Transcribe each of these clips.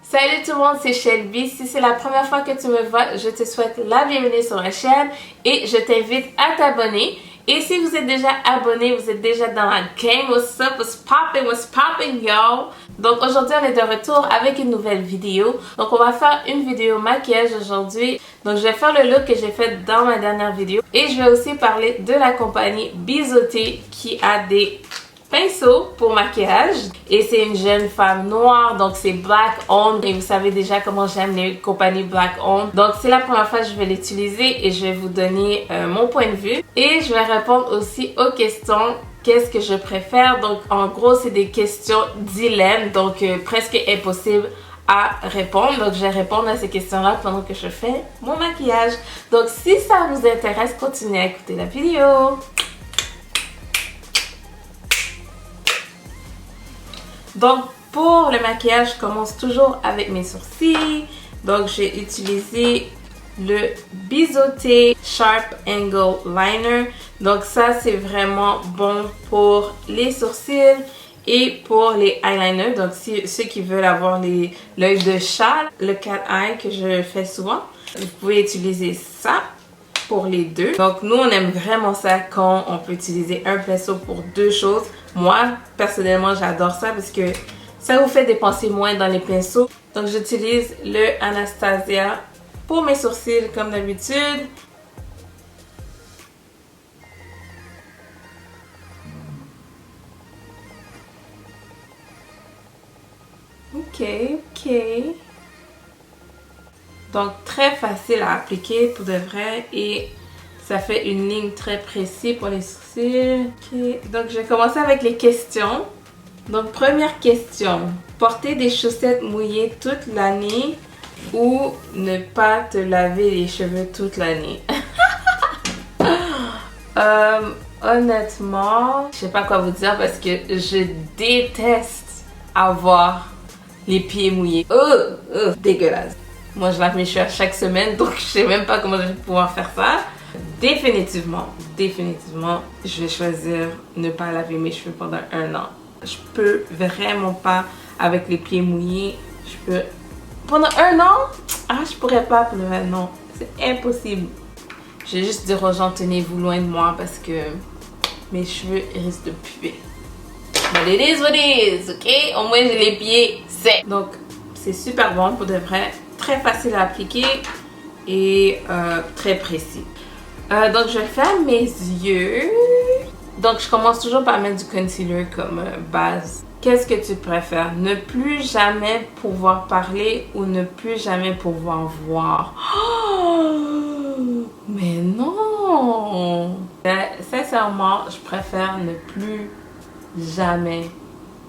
Salut tout le monde, c'est Shelby. Si c'est la première fois que tu me vois, je te souhaite la bienvenue sur la chaîne et je t'invite à t'abonner. Et si vous êtes déjà abonné, vous êtes déjà dans la game. What's up? What's popping, y'all? Donc aujourd'hui, on est de retour avec une nouvelle vidéo. Donc on va faire une vidéo maquillage aujourd'hui. Donc je vais faire le look que j'ai fait dans ma dernière vidéo. Et je vais aussi parler de la compagnie Bizoté qui a des pinceau pour maquillage et c'est une jeune femme noire, donc c'est black owned et vous savez déjà comment j'aime les compagnies black owned, donc c'est la première fois que je vais l'utiliser et je vais vous donner mon point de vue et je vais répondre aussi aux questions. Qu'est-ce que je préfère? Donc en gros c'est des questions dilemmes, donc presque impossible à répondre. Donc je vais répondre à ces questions-là pendant que je fais mon maquillage. Donc si ça vous intéresse, continuez à écouter la vidéo. Donc pour le maquillage, je commence toujours avec mes sourcils. Donc j'ai utilisé le Bizoté Sharp Angle Liner. Donc ça c'est vraiment bon pour les sourcils et pour les eyeliners. Donc ceux qui veulent avoir l'œil de chat, le cat eye que je fais souvent, vous pouvez utiliser ça pour les deux. Donc nous on aime vraiment ça quand on peut utiliser un pinceau pour deux choses. Moi personnellement j'adore ça parce que ça vous fait dépenser moins dans les pinceaux. Donc j'utilise le Anastasia pour mes sourcils comme d'habitude. Ok. Donc très facile à appliquer pour de vrai et ça fait une ligne très précise pour les sourcils. Okay. Donc je vais commencer avec les questions. Donc première question, porter des chaussettes mouillées toute l'année ou ne pas te laver les cheveux toute l'année? Honnêtement, je sais pas quoi vous dire parce que je déteste avoir les pieds mouillés. Dégueulasse. Moi, je lave mes cheveux chaque semaine, donc je sais même pas comment je vais pouvoir faire ça. Définitivement, je vais choisir ne pas laver mes cheveux pendant un an. Je peux vraiment pas avec les pieds mouillés. Je peux... Pendant un an? Ah, je pourrais pas pendant un an. C'est impossible. Je vais juste dire aux gens, tenez-vous loin de moi parce que mes cheveux risquent de puer. But it is what it is, ok? Au moins, j'ai les pieds secs. Donc, c'est super bon pour de vrai. Très facile à appliquer et très précis. Donc je vais faire mes yeux. Donc je commence toujours par mettre du concealer comme base. Qu'est-ce que tu préfères? Ne plus jamais pouvoir parler ou ne plus jamais pouvoir voir? Oh, mais non! Sincèrement, je préfère ne plus jamais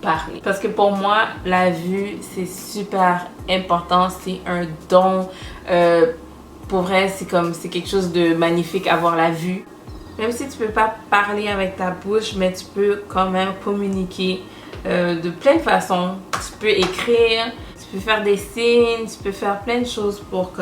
parler. Parce que pour moi, la vue, c'est super important. C'est un don. Pour vrai, c'est quelque chose de magnifique avoir la vue. Même si tu peux pas parler avec ta bouche, mais tu peux quand même communiquer de plein de façons. Tu peux écrire, tu peux faire des signes, tu peux faire plein de choses pour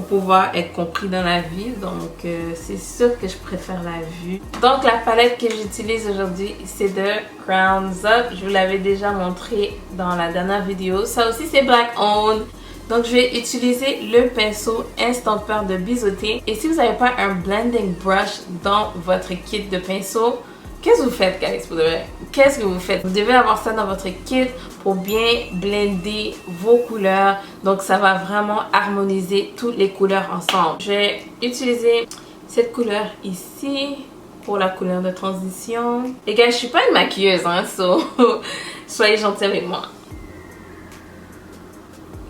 pouvoir être compris dans la vie. Donc c'est sûr que je préfère la vue. Donc la palette que j'utilise aujourd'hui, c'est de Crowns Up. Je vous l'avais déjà montré dans la dernière vidéo. Ça aussi c'est black owned. Donc je vais utiliser le pinceau Instant Pearl de Bizoté. Et si vous n'avez pas un blending brush dans votre kit de pinceau, qu'est-ce que vous faites, guys, pour de vrai? Qu'est-ce que vous faites? Vous devez avoir ça dans votre kit pour bien blender vos couleurs. Donc, ça va vraiment harmoniser toutes les couleurs ensemble. Je vais utiliser cette couleur ici pour la couleur de transition. Les gars, je suis pas une maquilleuse, hein, so soyez gentils avec moi.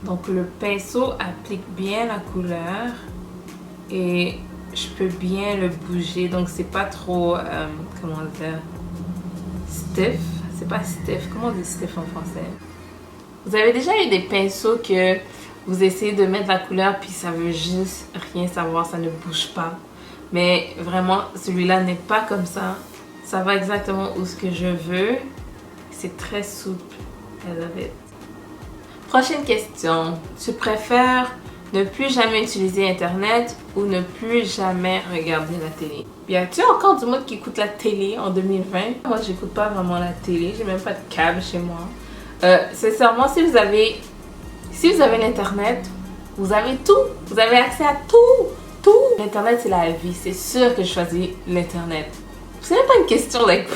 Donc, le pinceau applique bien la couleur et je peux bien le bouger, donc c'est pas trop, comment dire, stiff. C'est pas stiff, comment on dit stiff en français? Vous avez déjà eu des pinceaux que vous essayez de mettre la couleur puis ça veut juste rien savoir, ça ne bouge pas. Mais vraiment, celui-là n'est pas comme ça. Ça va exactement où ce que je veux. C'est très souple. I love it. Prochaine question. Tu préfères ne plus jamais utiliser Internet ou ne plus jamais regarder la télé? Y a-t-il encore du monde qui écoute la télé en 2020? Moi, j'écoute pas vraiment la télé. J'ai même pas de câble chez moi. Sincèrement, si vous avez Si vous avez l'internet, vous avez tout. Vous avez accès à tout. Tout. L'internet, c'est la vie. C'est sûr que je choisis l'internet. C'est même pas une question, like,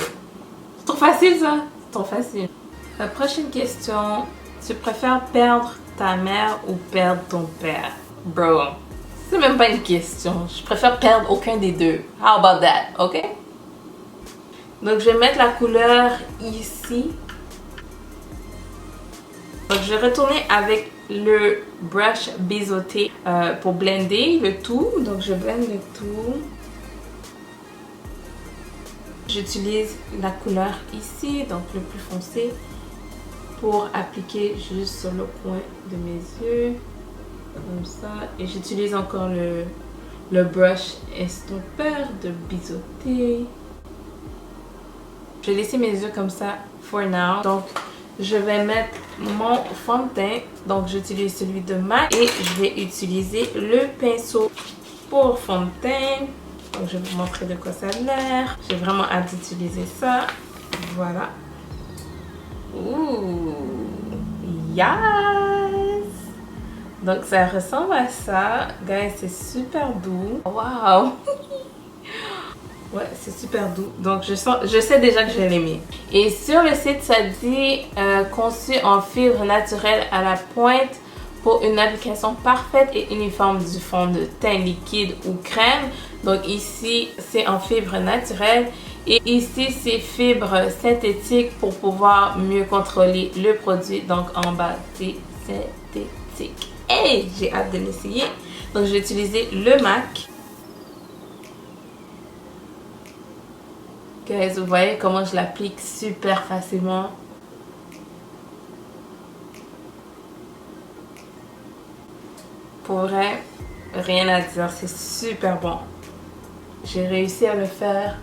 c'est trop facile ça. C'est trop facile. La prochaine question. Tu préfères perdre ta mère ou perdre ton père? Bro, c'est même pas une question. Je préfère perdre aucun des deux. How about that, ok? Donc, je vais mettre la couleur ici. Donc, je vais retourner avec le brush biseauté pour blender le tout. Donc, je blende le tout. J'utilise la couleur ici, donc le plus foncé, pour appliquer juste sur le coin de mes yeux. Comme ça. Et j'utilise encore le brush estompeur de biseauté. Je vais laisser mes yeux comme ça for now. Donc, je vais mettre mon fond de teint. Donc, j'utilise celui de MAC. Et je vais utiliser le pinceau pour fond de teint. Donc, je vais vous montrer de quoi ça a l'air. J'ai vraiment hâte d'utiliser ça. Voilà. Ouh! Yes! Donc, ça ressemble à ça. Guys, c'est super doux. Wow! Ouais, c'est super doux. Donc, je sais déjà que je vais l'aimer. Et sur le site, ça dit conçu en fibre naturelle à la pointe pour une application parfaite et uniforme du fond de teint liquide ou crème. Donc, ici, c'est en fibre naturelle. Et ici, c'est fibre synthétique pour pouvoir mieux contrôler le produit. Donc, en bas, c'est synthétique. Hey, j'ai hâte de l'essayer. Donc, je vais utiliser le MAC. Guys, vous voyez comment je l'applique super facilement. Pour vrai, rien à dire, c'est super bon. J'ai réussi à le faire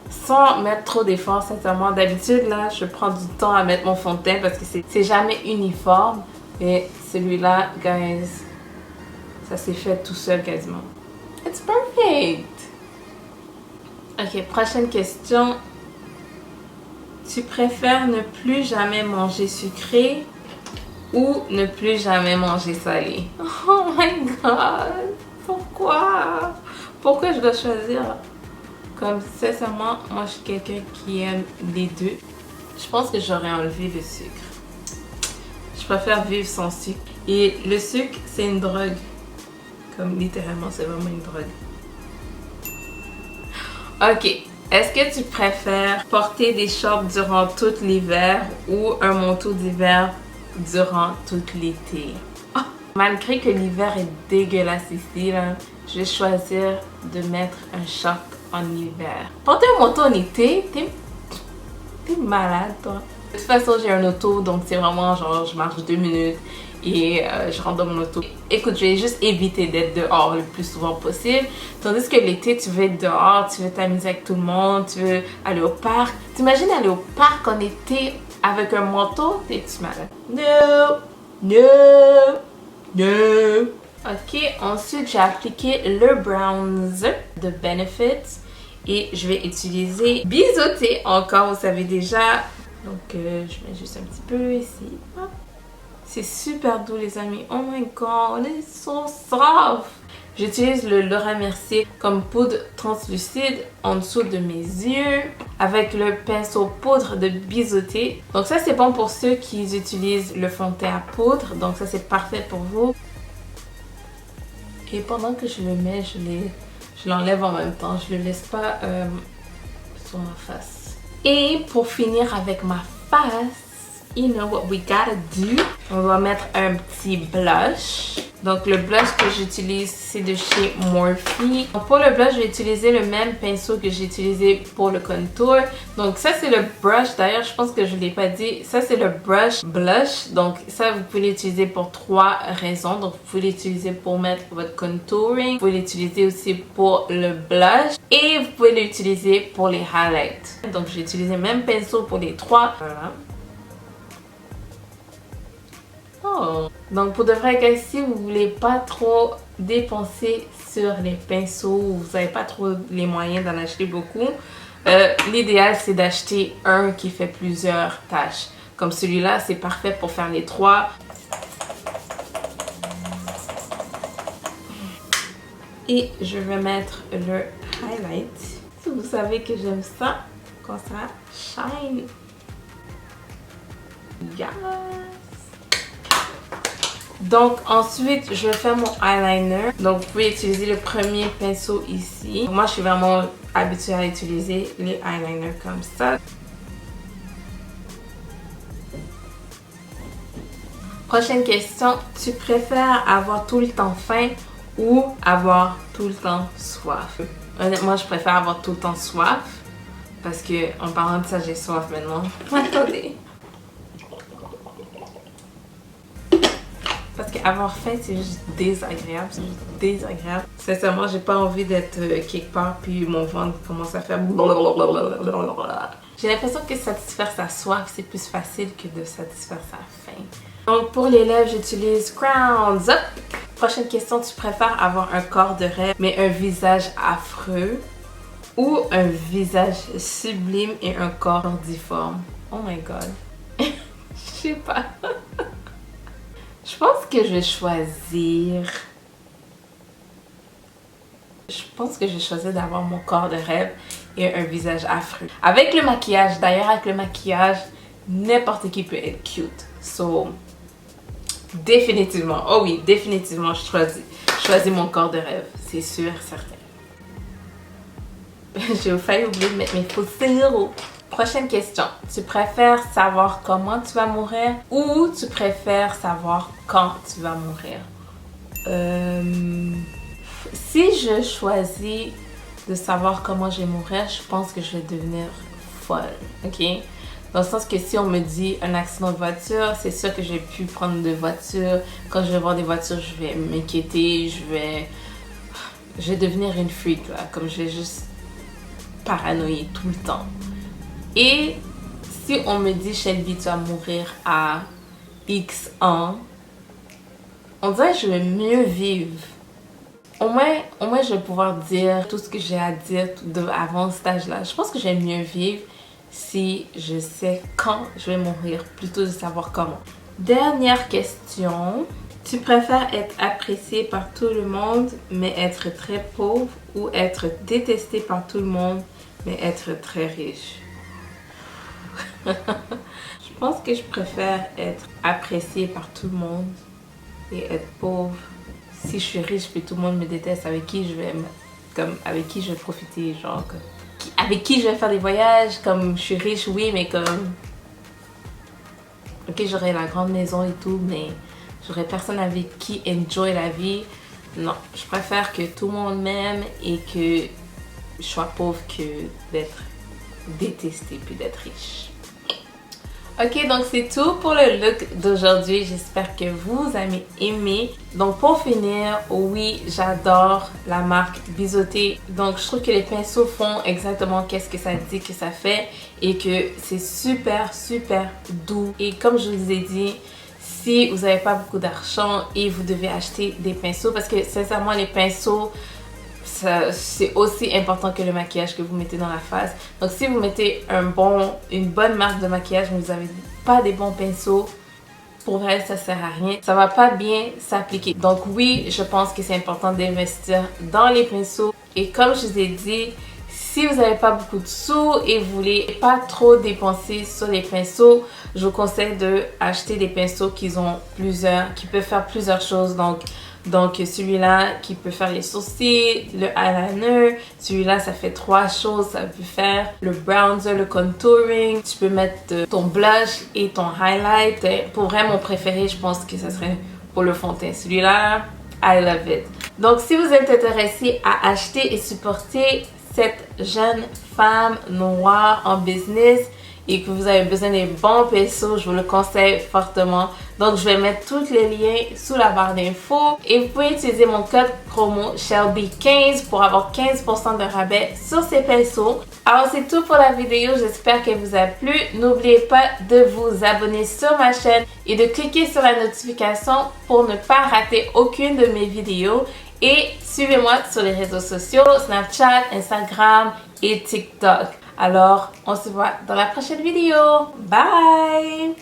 sans mettre trop d'efforts, sincèrement. D'habitude, là, je prends du temps à mettre mon fond de teint parce que c'est jamais uniforme. Mais celui-là, guys, ça s'est fait tout seul quasiment. It's perfect! Ok, prochaine question. Tu préfères ne plus jamais manger sucré ou ne plus jamais manger salé? Oh my god! Pourquoi? Pourquoi je dois choisir? Comme sincèrement, moi je suis quelqu'un qui aime les deux. Je pense que j'aurais enlevé le sucre. Je préfère vivre sans sucre. Et le sucre, c'est une drogue. Comme littéralement, c'est vraiment une drogue. Ok. Est-ce que tu préfères porter des shorts durant tout l'hiver ou un manteau d'hiver durant tout l'été? Oh, malgré que l'hiver est dégueulasse ici, là, je vais choisir de mettre un short en hiver. Porter un manteau en été, t'es malade, toi. De toute façon, j'ai un auto, donc c'est vraiment genre, je marche 2 minutes et je rentre dans mon auto. Écoute, je vais juste éviter d'être dehors le plus souvent possible. Tandis que l'été, tu veux être dehors, tu veux t'amuser avec tout le monde, tu veux aller au parc. T'imagines aller au parc en été avec un manteau? T'es-tu malade? No! No! No! Ok, ensuite j'ai appliqué le bronzer de Benefit et je vais utiliser biseauté encore, vous savez déjà. Donc je mets juste un petit peu ici. C'est super doux les amis. Oh my god, on est so soft. J'utilise le Laura Mercier comme poudre translucide en dessous de mes yeux avec le pinceau poudre de biseauté. Donc ça c'est bon pour ceux qui utilisent le fond de teint à poudre. Donc ça c'est parfait pour vous. Et pendant que je le mets, je l'enlève en même temps. Je le laisse pas sur ma face. Et pour finir avec ma face, you know what we gotta do. On va mettre un petit blush. Donc le blush que j'utilise, c'est de chez Morphe. Donc, pour le blush, je vais utiliser le même pinceau que j'ai utilisé pour le contour. Donc ça, c'est le brush. D'ailleurs, je pense que je ne l'ai pas dit. Ça, c'est le brush blush. Donc ça, vous pouvez l'utiliser pour 3 raisons. Donc vous pouvez l'utiliser pour mettre votre contouring. Vous pouvez l'utiliser aussi pour le blush. Et vous pouvez l'utiliser pour les highlights. Donc j'ai utilisé le même pinceau pour les 3. Voilà. Oh. Donc pour de vrai, guys, si vous voulez pas trop dépenser sur les pinceaux, vous n'avez pas trop les moyens d'en acheter beaucoup, l'idéal c'est d'acheter un qui fait plusieurs tâches. Comme celui-là, c'est parfait pour faire les 3. Et je vais mettre le highlight. Vous savez que j'aime ça quand ça shine. Yes! Donc ensuite, je vais faire mon eyeliner. Donc vous pouvez utiliser le premier pinceau ici. Moi, je suis vraiment habituée à utiliser les eyeliners comme ça. Prochaine question, tu préfères avoir tout le temps faim ou avoir tout le temps soif? Honnêtement, je préfère avoir tout le temps soif parce que en parlant de ça, j'ai soif maintenant. Attendez. Parce qu'avoir faim, c'est juste désagréable. C'est juste désagréable. Sincèrement, j'ai pas envie d'être quelque part puis mon ventre commence à faire blablabla. J'ai l'impression que satisfaire sa soif, c'est plus facile que de satisfaire sa faim. Donc pour les lèvres, j'utilise Crowns Up. Prochaine question, tu préfères avoir un corps de rêve mais un visage affreux ou un visage sublime et un corps difforme? Oh my god. Je sais pas. Je pense que je vais choisir... Je pense que je vais choisir d'avoir mon corps de rêve et un visage affreux. Avec le maquillage, d'ailleurs avec le maquillage, n'importe qui peut être cute. So, définitivement, oh oui, définitivement, je choisis mon corps de rêve. C'est sûr, certain. J'ai failli oublier de mettre mes fossiles. Prochaine question. Tu préfères savoir comment tu vas mourir ou tu préfères savoir quand tu vas mourir? Si je choisis de savoir comment je vais mourir, je pense que je vais devenir folle. Ok? Dans le sens que si on me dit un accident de voiture, c'est sûr que je vais plus prendre de voiture. Quand je vais voir des voitures, je vais m'inquiéter, je vais devenir une freak là. Comme je vais juste paranoïer tout le temps. Et si on me dit, Shelby, tu vas mourir à X ans, on dirait que je vais mieux vivre. Au moins, je vais pouvoir dire tout ce que j'ai à dire avant ce stage-là. Je pense que je vais mieux vivre si je sais quand je vais mourir, plutôt de savoir comment. Dernière question. Tu préfères être apprécié par tout le monde, mais être très pauvre, ou être détesté par tout le monde, mais être très riche? Je pense que je préfère être appréciée par tout le monde et être pauvre. Si je suis riche puis tout le monde me déteste, avec qui je vais profiter, genre avec qui je vais faire des voyages, comme je suis riche, oui, mais comme ok, j'aurai la grande maison et tout, mais j'aurai personne avec qui enjoy la vie. Non, je préfère que tout le monde m'aime et que je sois pauvre que d'être détestée puis d'être riche. Ok, donc c'est tout pour le look d'aujourd'hui. J'espère que vous avez aimé. Donc pour finir, oui, j'adore la marque Biseauté. Donc je trouve que les pinceaux font exactement qu'est-ce que ça dit que ça fait et que c'est super, super doux. Et comme je vous ai dit, si vous n'avez pas beaucoup d'argent et vous devez acheter des pinceaux, parce que sincèrement les pinceaux, c'est aussi important que le maquillage que vous mettez dans la face. Donc si vous mettez une bonne marque de maquillage mais vous n'avez pas des bons pinceaux, pour vrai ça sert à rien, ça va pas bien s'appliquer. Donc oui, je pense que c'est important d'investir dans les pinceaux. Et comme je vous ai dit, si vous n'avez pas beaucoup de sous et vous voulez pas trop dépenser sur les pinceaux, je vous conseille d'acheter des pinceaux qui peuvent faire plusieurs choses. Donc celui-là qui peut faire les sourcils, le eyeliner, celui-là ça fait 3 choses, ça peut faire le bronzer, le contouring, tu peux mettre ton blush et ton highlight. Pour vrai mon préféré, je pense que ça serait pour le fond de teint, celui-là, I love it. Donc si vous êtes intéressé à acheter et supporter cette jeune femme noire en business et que vous avez besoin des bons pinceaux, je vous le conseille fortement. Donc je vais mettre tous les liens sous la barre d'infos et vous pouvez utiliser mon code promo Shelby15 pour avoir 15% de rabais sur ces pinceaux. Alors c'est tout pour la vidéo, j'espère qu'elle vous a plu. N'oubliez pas de vous abonner sur ma chaîne et de cliquer sur la notification pour ne pas rater aucune de mes vidéos. Et suivez-moi sur les réseaux sociaux, Snapchat, Instagram et TikTok. Alors, on se voit dans la prochaine vidéo. Bye!